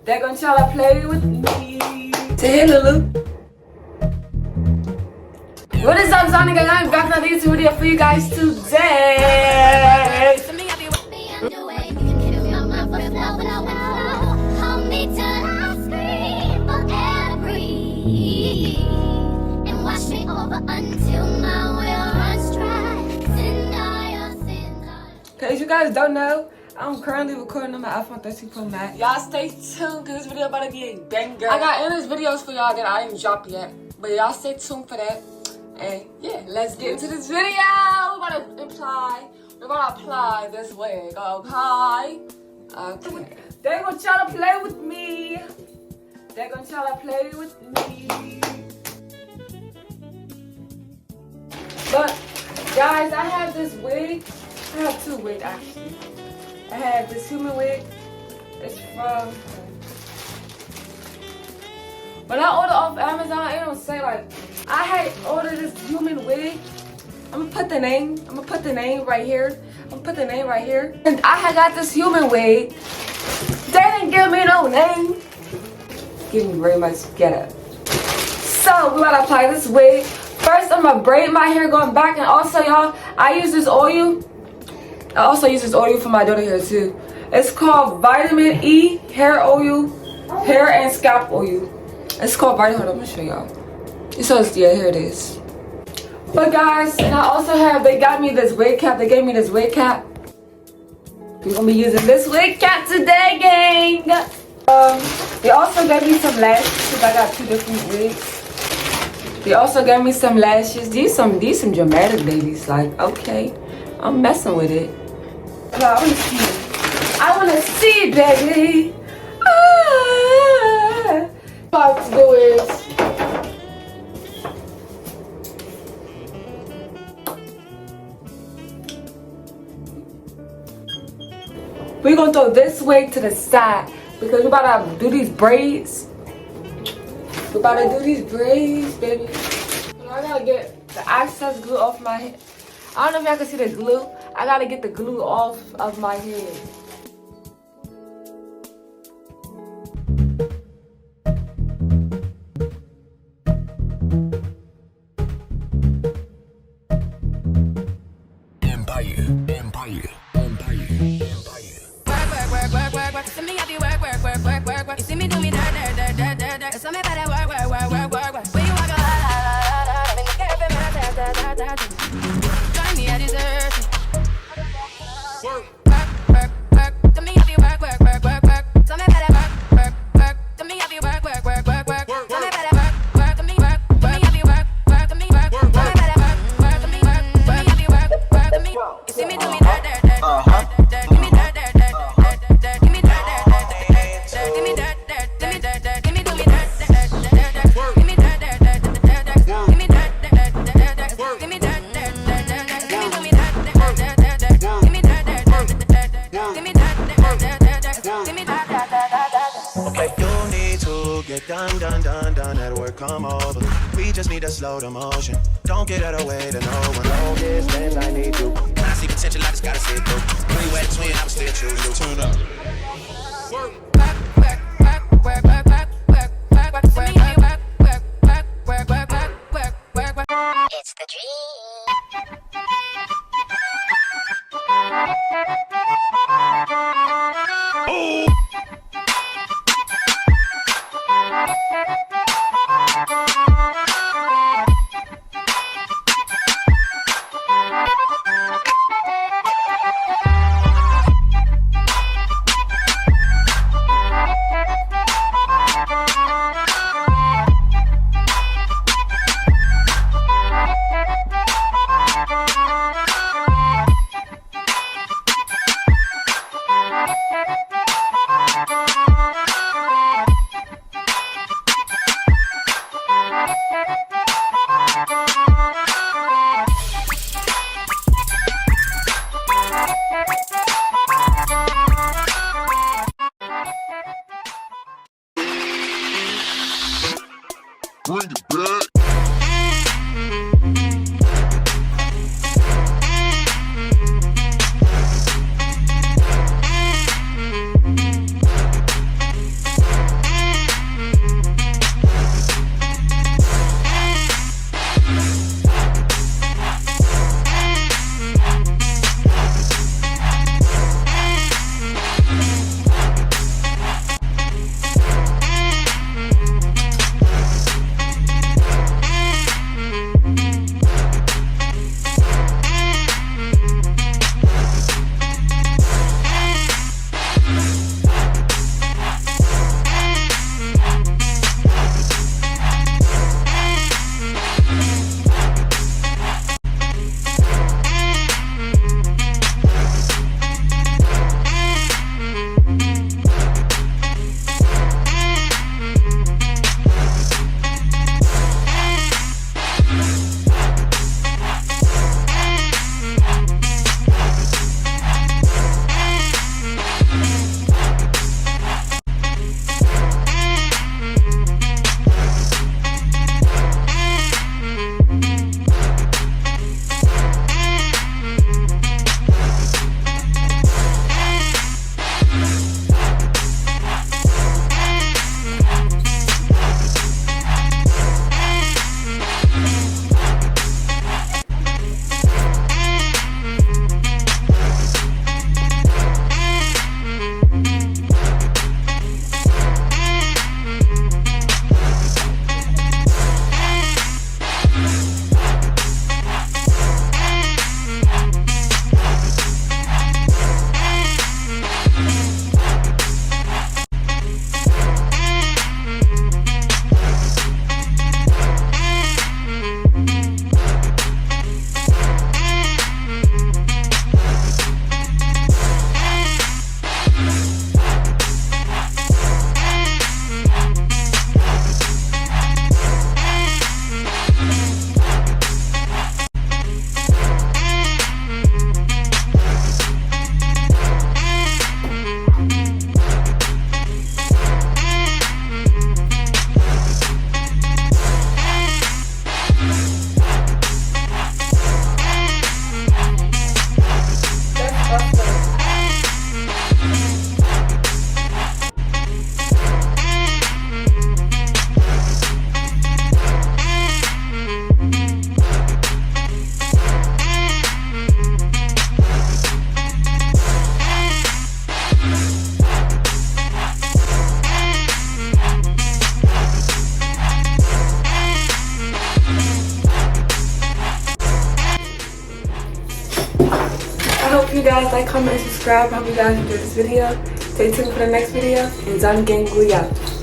They're gonna try to play with me. Say hey, Lulu. What is up, Zonica? I'm back with another YouTube video for you guys today. Cause you guys don't know, I'm currently recording on my iPhone 13 Pro Max. Y'all stay tuned because this video about to be a banger. I got endless videos for y'all that I ain't dropped yet, but y'all stay tuned for that. And yeah, let's get into this video. We're gonna apply this wig, okay? Okay. They're gonna try to play with me. They're gonna try to play with me. But guys, I have this wig. I have two wigs actually. I have this human wig. It's from. When I order off Amazon, it don't say like. I had ordered this human wig. I'm gonna put the name right here. And I had got this human wig. They didn't give me no name. Give me very much get it. So we gotta apply this wig. First, I'm gonna braid my hair going back, and also y'all, I use this oil. I also use this oil for my daughter hair too. It's called Vitamin E hair oil, hair and scalp oil. It's called Vitamin. Hold on, I'm gonna show y'all. So yeah, here it is. But guys, and I also have, they got me this wig cap. They gave me this wig cap. We're gonna be using this wig cap today, gang. They also gave me some lashes because I got two different wigs. They also gave me some lashes. These some dramatic babies. Like, okay, I'm messing with it. I wanna see, baby. What I have to do is. We're gonna throw this wig to the side because we're about to do these braids. We're about to do these braids, baby. I gotta get the excess glue off my head. I don't know if y'all can see the glue. I gotta get the glue off of my head. You see me do me dirt. So me better work. When you walk I'm in the cafe, man, join me at dessert. Work. To me have you work. So me better work. To me have you work. So me better work. To me have you work. To me work. So me better work. To me have you work. To me. You see me do me dirt. Give me dirt. Give me dirt. Give me dirt. Done at work, come over. We just need to slow the motion. Don't get out of the way to no one. Long distance, I need you. I see potential, I just gotta sit through. When you at twin, I would still choose you. Turn up. Work. It's the dream. Oh. guys like, comment, and subscribe. I hope you guys enjoyed this video. Stay tuned for the next video. And Zan Gang, we out.